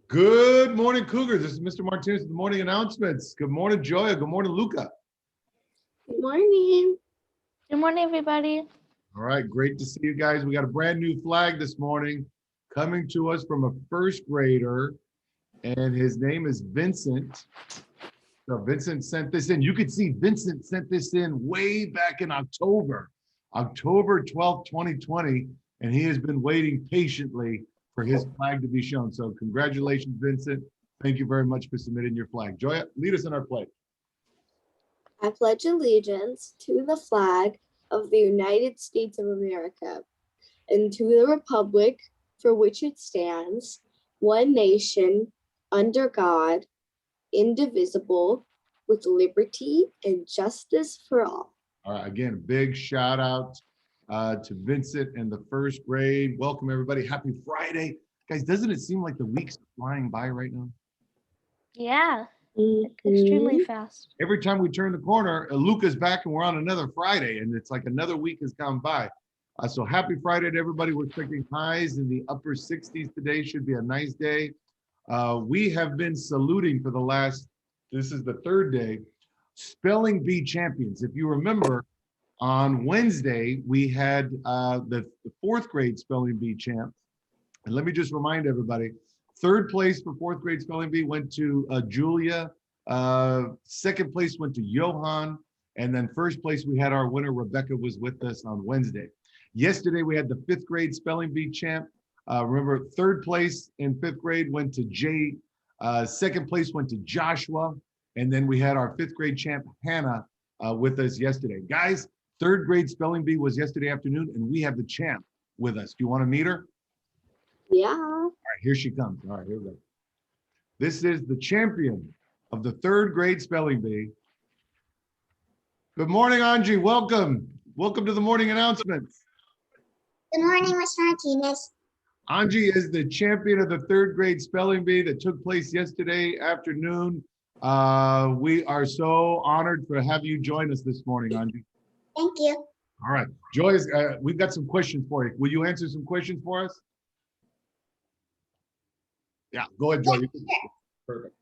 Good morning, Cougars. This is Mr. Martinez with the morning announcements. Good morning, Joya. Good morning, Luca. Good morning. Good morning, everybody. All right, great to see you guys. We got a brand new flag this morning coming to us from a first grader, and his name is Vincent. So Vincent sent this in. You could see Vincent sent this in way back in October 12th, 2020, and he has been waiting patiently for his flag to be shown. So congratulations, Vincent. Thank you very much for submitting your flag. Joya, lead us in our pledge. I pledge allegiance to the flag of the United States of America and to the republic for which it stands, one nation, under God, indivisible, with liberty and justice for all. All right, again, big shout out to Vincent and the first grade. Welcome, everybody. Happy Friday. Guys, doesn't it seem like the week's flying by right now? Yeah, extremely fast. Every time we turn the corner, Luca's back and we're on another Friday, and it's like another week has gone by. So happy Friday to everybody. We're expecting highs in the upper 60s today. Should be a nice day. We have been saluting for the last, this is the third day, Spelling Bee champions. If you remember, on Wednesday, we had the fourth grade Spelling Bee champs. And let me just remind everybody, third place for fourth grade Spelling Bee went to Julia. Second place went to Johan. And then first place, we had our winner, Rebecca, was with us on Wednesday. Yesterday, we had the fifth grade Spelling Bee champ. Remember, third place in fifth grade went to Jay. Second place went to Joshua. And then we had our fifth grade champ, Hannah, with us yesterday. Guys, third grade Spelling Bee was yesterday afternoon, and we have the champ with us. Do you want to meet her? Yeah. All right, here she comes. All right, here we go. This is the champion of the third grade Spelling Bee. Good morning, Anji. Welcome. Welcome to the morning announcements. Good morning, Mr. Martinez. Anji is the champion of the third grade Spelling Bee that took place yesterday afternoon. We are so honored to have you join us this morning, Anji. Thank you. All right, Joyce, we've got some questions for you. Will you answer some questions for us? Yeah, go ahead, Joy. Yeah, Perfect.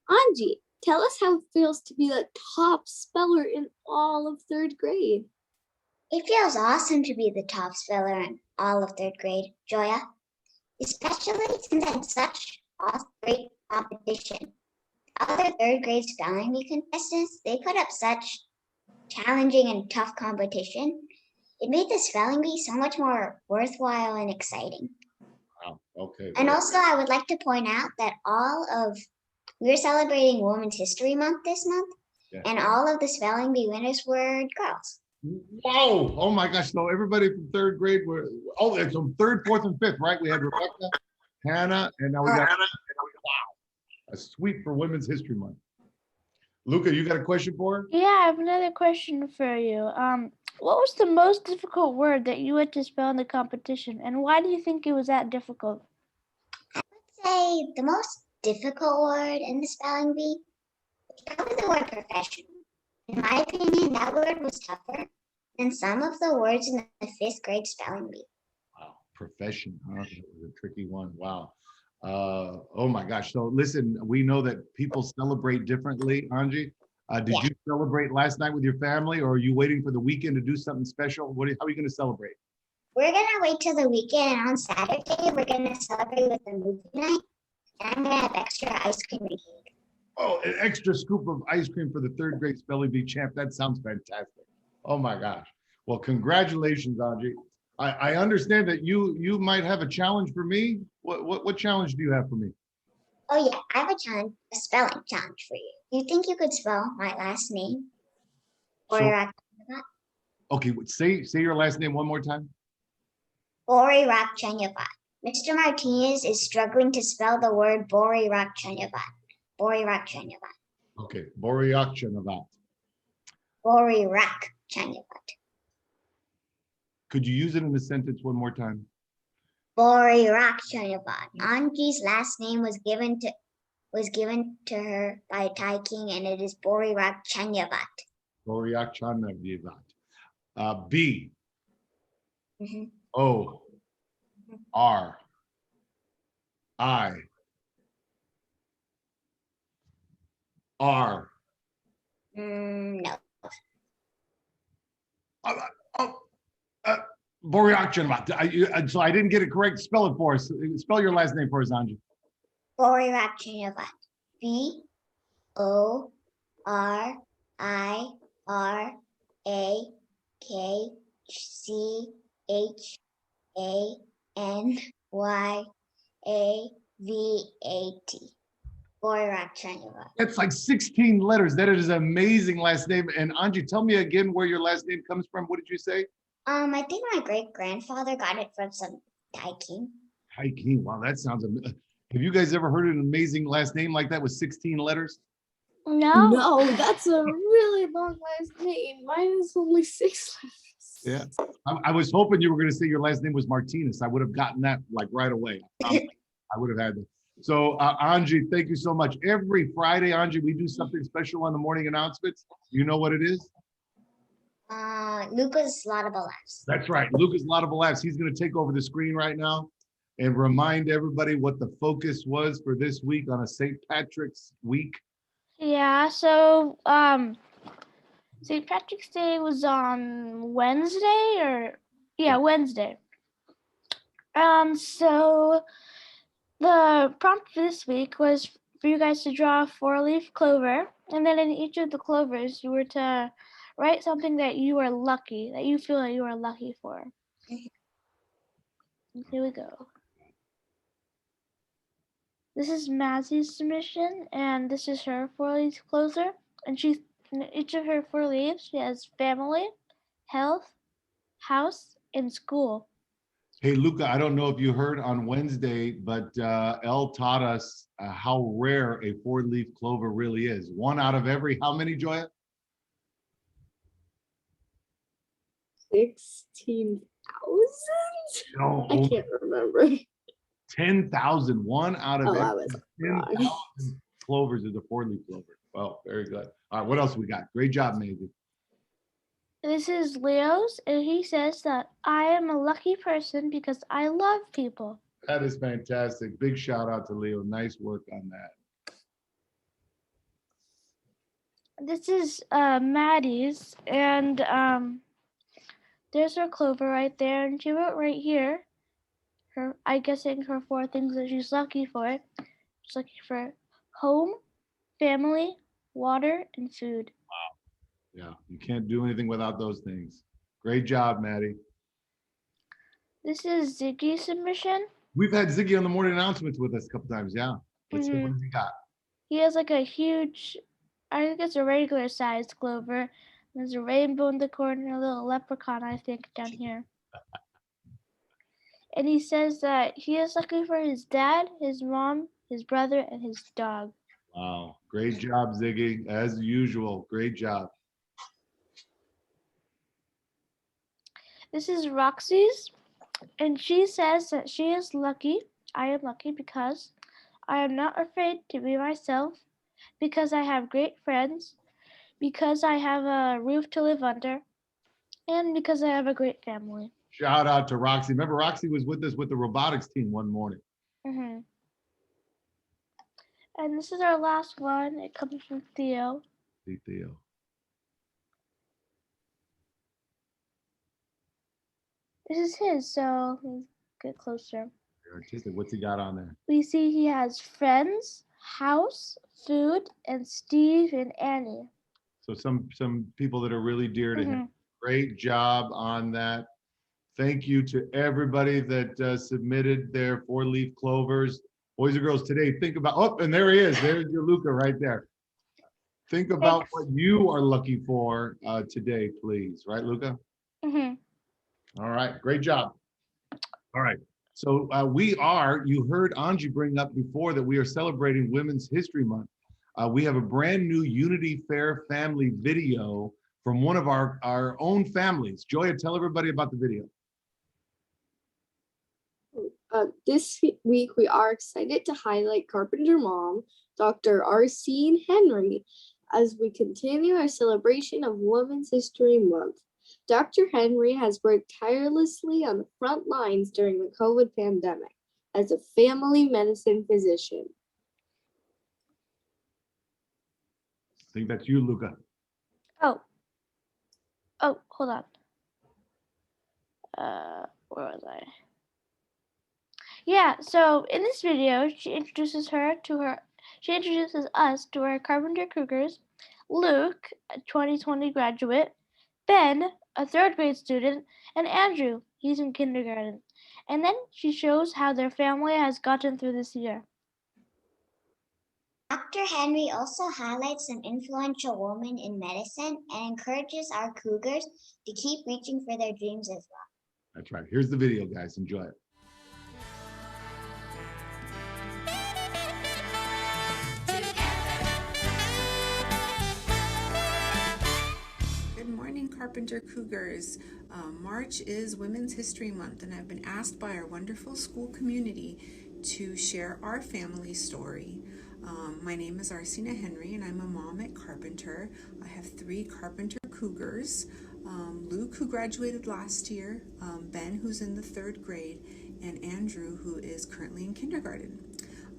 Anji, tell us how it feels to be the top speller in all of third grade. It feels awesome to be the top speller in all of third grade, Joya, especially since it's such a great competition. Other third grade spelling bee contestants, they put up such challenging and tough competition. It made the spelling bee so much more worthwhile and exciting. Wow, okay. And also, I would like to point out that we're celebrating Women's History Month this month, and all of the spelling bee winners were girls. Whoa, oh my gosh, so everybody from third grade were, it's from third, fourth, and fifth, right? We had Rebecca, Hannah, and now we got, wow, a sweep for Women's History Month. Luca, you got a question for her? Yeah, I have another question for you. What was the most difficult word that you had to spell in the competition, and why do you think it was that difficult? I would say the most difficult word in the spelling bee is probably the word professional. In my opinion, that word was tougher than some of the words in the fifth grade spelling bee. Wow, profession, huh? That was a tricky one. Wow. Oh my gosh. So listen, we know that people celebrate differently, Anji. Did you celebrate last night with your family, or are you waiting for the weekend to do something special? How are you going to celebrate? We're going to wait till the weekend, and on Saturday, we're going to celebrate with a movie night, and I'm going to have extra ice cream and cake. Oh, an extra scoop of ice cream for the third grade Spelling Bee champ. That sounds fantastic. Oh my gosh. Well, congratulations, Anji. I understand that you might have a challenge for me. What challenge do you have for me? Oh yeah, I have a spelling challenge for you. Do you think you could spell my last name? Okay, say your last name one more time. Borirakchanyavat. Mr. Martinez is struggling to spell the word Borirakchanyavat. Borirakchanyavat. Okay, Borirakchanyavat. Borirakchanyavat. Could you use it in a sentence one more time? Borirakchanyavat. Anji's last name was given to her by Thai king, and it is Borirakchanyavat. Borirakchanyavat. B. Mhm. O. R. I. R. No. Oh, so I didn't get it correct. Spell it for us. Spell your last name for us, Anji. Borirachinyava. Borirachinyava. Borirachinyava. That's like 16 letters. That is an amazing last name. And Anji, tell me again where your last name comes from. What did you say? I think my great grandfather got it from some Thai king. Hiking. Wow, that sounds amazing. Have you guys ever heard an amazing last name like that with 16 letters? No. No, that's a really long last name. Mine is only 6 letters. Yeah. I was hoping you were going to say your last name was Martinez. I would have gotten that like right away. I would have had that. So Anji, thank you so much. Every Friday, Anji, we do something special on the morning announcements. You know what it is? Luca's Laudable Laughs. That's right. Lucas Laudable Laughs. He's going to take over the screen right now and remind everybody what the focus was for this week on a St. Patrick's week. Yeah, so St. Patrick's Day was on Wednesday Wednesday. So the prompt for this week was for you guys to draw a 4-leaf clover, and then in each of the clovers you were to write something that you are lucky, that you feel that you are lucky for. Here we go. This is Mazzie's submission, and this is her 4-leaf clover. And in each of her 4 leaves, she has family, health, house, and school. Hey, Luca, I don't know if you heard on Wednesday, but Elle taught us how rare a 4-leaf clover really is. 1 out of every, how many, Joya? 16,000? No, I can't remember. 10,000. 1 out of Oh, I every was 10,000 clovers is a 4-leaf clover. Well, very good. All right, what else we got? Great job, Maisie. This is Leo's, and he says that I am a lucky person because I love people. That is fantastic. Big shout out to Leo. Nice work on that. This is Maddie's, and there's her clover right there, and she wrote right here, I guessing her 4 things that she's lucky for. She's lucky for home, family, water, and food. Yeah, you can't do anything without those things. Great job, Maddie. This is Ziggy's submission. We've had Ziggy on the morning announcements with us a couple times. Yeah. Let's see, what has he got? He has like a huge, I think it's a regular sized clover. There's a rainbow in the corner, a little leprechaun, I think, down here. And he says that he is lucky for his dad, his mom, his brother, and his dog. Wow. Great job, Ziggy. As usual. Great job. This is Roxy's, and she says that she is lucky. I am lucky because I am not afraid to be myself, because I have great friends, because I have a roof to live under, and because I have a great family. Shout out to Roxy. Remember, Roxy was with us with the robotics team one morning. And this is our last one. It comes from Theo. Hey, Theo. This is his, so let's get closer. Artistic. What's he got on there? We see he has friends, house, food, and Steve and Annie. So some people that are really dear to him. Great job on that. Thank you to everybody that submitted their 4-leaf clovers. Boys and girls, today, think about, oh, and there he is. There's your Luca right there. Think about what you are lucky for today, please. Right, Luca? All right, great job. All right, so you heard Anji bring up before that we are celebrating Women's History Month. We have a brand new Unity Fair family video from one of our own families. Joya, tell everybody about the video. This week, we are excited to highlight Carpenter mom, Dr. Arsine Henry, as we continue our celebration of Women's History Month. Dr. Henry has worked tirelessly on the front lines during the COVID pandemic, as a family medicine physician. I think that's you, Luca. Oh, hold on. Where was I? Yeah, so in this video, she introduces us to her Carpenter Cougars, Luke, a 2020 graduate, Ben, a 3rd grade student, and Andrew, he's in kindergarten. And then she shows how their family has gotten through this year. Dr. Henry also highlights some influential women in medicine and encourages our Cougars to keep reaching for their dreams as well. That's right. Here's the video, guys. Enjoy it. Good morning, Carpenter Cougars. March is Women's History Month, and I've been asked by our wonderful school community to share our family story. My name is Arsine Henry, and I'm a mom at Carpenter. I have 3 Carpenter Cougars, Luke, who graduated last year, Ben, who's in the 3rd grade, and Andrew, who is currently in kindergarten.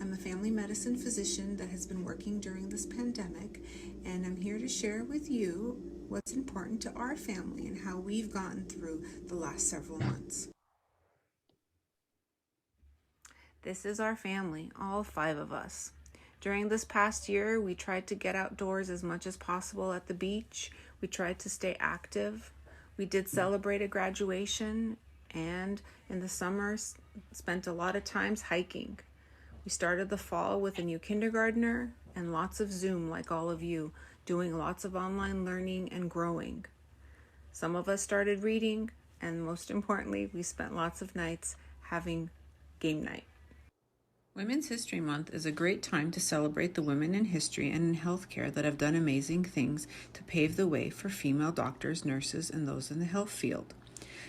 I'm a family medicine physician that has been working during this pandemic, and I'm here to share with you what's important to our family and how we've gotten through the last several months. This is our family, all 5 of us. During this past year, we tried to get outdoors as much as possible at the beach. We tried to stay active. We did celebrate a graduation, and in the summer, spent a lot of times hiking. We started the fall with a new kindergartner and lots of Zoom, like all of you, doing lots of online learning and growing. Some of us started reading, and most importantly, we spent lots of nights having game night. Women's History Month is a great time to celebrate the women in history and in healthcare that have done amazing things to pave the way for female doctors, nurses, and those in the health field,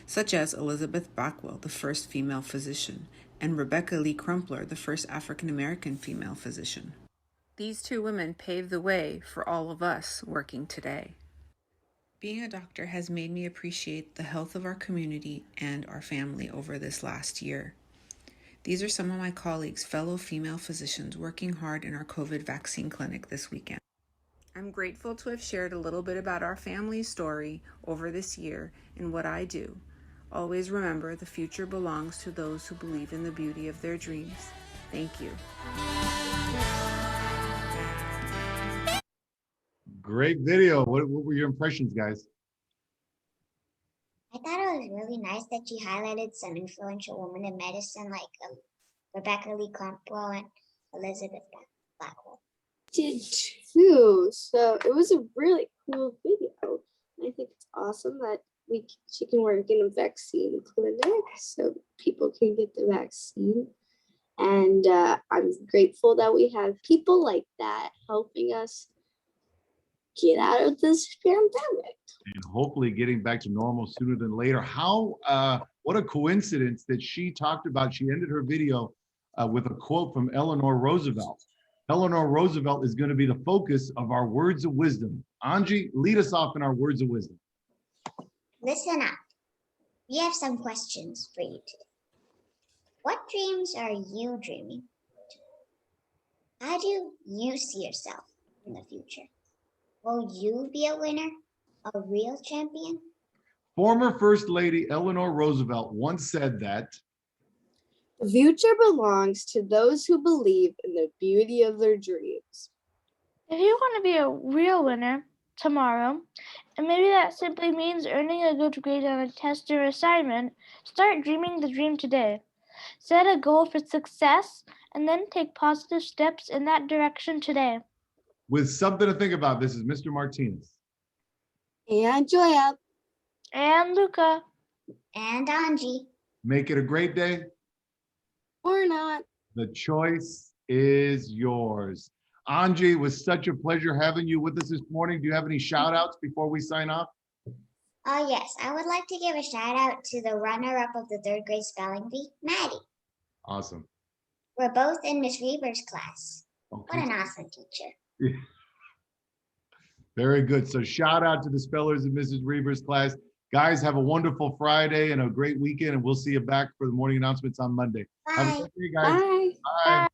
such as Elizabeth Backwell, the first female physician, and Rebecca Lee Crumpler, the first African-American female physician. These 2 women paved the way for all of us working today. Being a doctor has made me appreciate the health of our community and our family over this last year. These are some of my colleagues, fellow female physicians, working hard in our COVID vaccine clinic this weekend. I'm grateful to have shared a little bit about our family story over this year and what I do. Always remember, the future belongs to those who believe in the beauty of their dreams. Thank you. Great video. What were your impressions, guys? I thought it was really nice that she highlighted some influential women in medicine like Rebecca Lee Crumpler and Elizabeth Blackwell. Did too. So it was a really cool video. I think it's awesome that she can work in a vaccine clinic so people can get the vaccine. And I'm grateful that we have people like that helping us get out of this pandemic. And hopefully getting back to normal sooner than later. What a coincidence that she talked about, she ended her video with a quote from Eleanor Roosevelt. Eleanor Roosevelt is going to be the focus of our words of wisdom. Anji, lead us off in our words of wisdom. Listen up. We have some questions for you today. What dreams are you dreaming? How do you see yourself in the future? Will you be a winner, a real champion? Former First Lady Eleanor Roosevelt once said that The future belongs to those who believe in the beauty of their dreams. If you want to be a real winner tomorrow, and maybe that simply means earning a good grade on a test or assignment, start dreaming the dream today. Set a goal for success and then take positive steps in that direction today. with something to think about, this is Mr. Martinez. And Joya. And Luca. And Anji. Make it a great day. Or not. The choice is yours. Anji, it was such a pleasure having you with us this morning. Do you have any shout outs before we sign off? Oh yes, I would like to give a shout out to the runner-up of the 3rd grade spelling bee, Maddie. Awesome. We're both in Miss Reber's class. Okay. What an awesome teacher. Very good. So shout out to the spellers in Mrs. Reber's class. Guys, have a wonderful Friday and a great weekend, and we'll see you back for the morning announcements on Monday. Have a Bye. good day, guys. Bye. Bye.